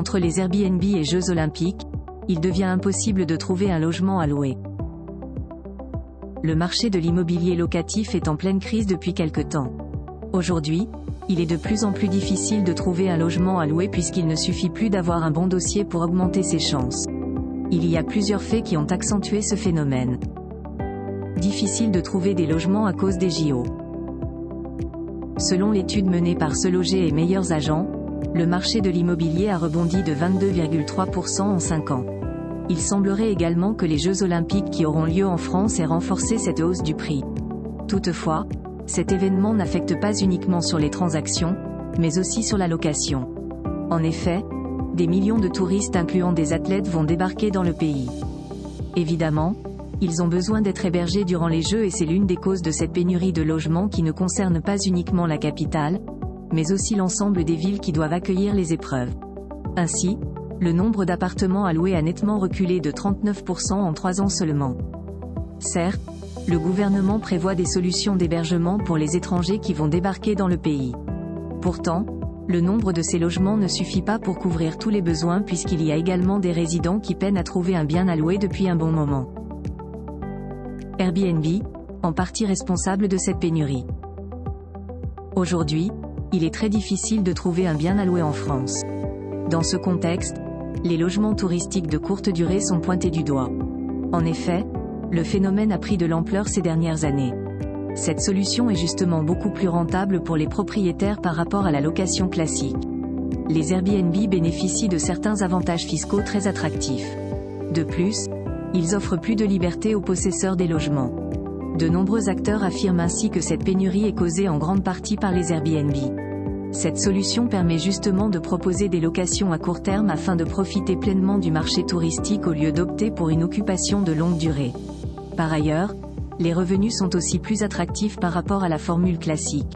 Entre les Airbnb et Jeux Olympiques, il devient impossible de trouver un logement à louer. Le marché de l'immobilier locatif est en pleine crise depuis quelque temps. Aujourd'hui, il est de plus en plus difficile de trouver un logement à louer puisqu'il ne suffit plus d'avoir un bon dossier pour augmenter ses chances. Il y a plusieurs faits qui ont accentué ce phénomène. Difficile de trouver des logements à cause des JO. Selon l'étude menée par Se Loger et Meilleurs Agents, le marché de l'immobilier a rebondi de 22,3% en 5 ans. Il semblerait également que les Jeux Olympiques qui auront lieu en France aient renforcé cette hausse du prix. Toutefois, cet événement n'affecte pas uniquement sur les transactions, mais aussi sur la location. En effet, des millions de touristes incluant des athlètes vont débarquer dans le pays. Évidemment, ils ont besoin d'être hébergés durant les Jeux et c'est l'une des causes de cette pénurie de logements qui ne concerne pas uniquement la capitale, mais aussi l'ensemble des villes qui doivent accueillir les épreuves. Ainsi, le nombre d'appartements à louer a nettement reculé de 39% en 3 ans seulement. Certes, le gouvernement prévoit des solutions d'hébergement pour les étrangers qui vont débarquer dans le pays. Pourtant, le nombre de ces logements ne suffit pas pour couvrir tous les besoins puisqu'il y a également des résidents qui peinent à trouver un bien à louer depuis un bon moment. Airbnb, en partie responsable de cette pénurie. Aujourd'hui, il est très difficile de trouver un bien à louer en France. Dans ce contexte, les logements touristiques de courte durée sont pointés du doigt. En effet, le phénomène a pris de l'ampleur ces dernières années. Cette solution est justement beaucoup plus rentable pour les propriétaires par rapport à la location classique. Les Airbnb bénéficient de certains avantages fiscaux très attractifs. De plus, ils offrent plus de liberté aux possesseurs des logements. De nombreux acteurs affirment ainsi que cette pénurie est causée en grande partie par les Airbnb. Cette solution permet justement de proposer des locations à court terme afin de profiter pleinement du marché touristique au lieu d'opter pour une occupation de longue durée. Par ailleurs, les revenus sont aussi plus attractifs par rapport à la formule classique.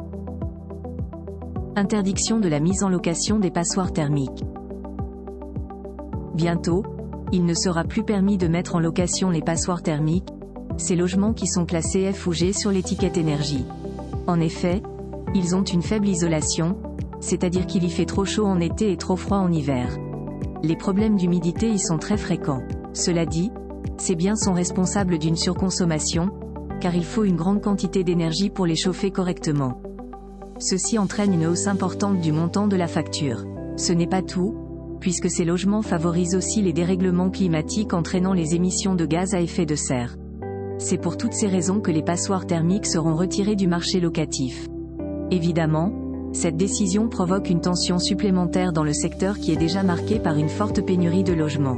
Interdiction de la mise en location des passoires thermiques. Bientôt, il ne sera plus permis de mettre en location les passoires thermiques, ces logements qui sont classés F ou G sur l'étiquette énergie. En effet, ils ont une faible isolation, c'est-à-dire qu'il y fait trop chaud en été et trop froid en hiver. Les problèmes d'humidité y sont très fréquents. Cela dit, ces biens sont responsables d'une surconsommation, car il faut une grande quantité d'énergie pour les chauffer correctement. Ceci entraîne une hausse importante du montant de la facture. Ce n'est pas tout, puisque ces logements favorisent aussi les dérèglements climatiques entraînant les émissions de gaz à effet de serre. C'est pour toutes ces raisons que les passoires thermiques seront retirées du marché locatif. Évidemment, cette décision provoque une tension supplémentaire dans le secteur qui est déjà marqué par une forte pénurie de logements.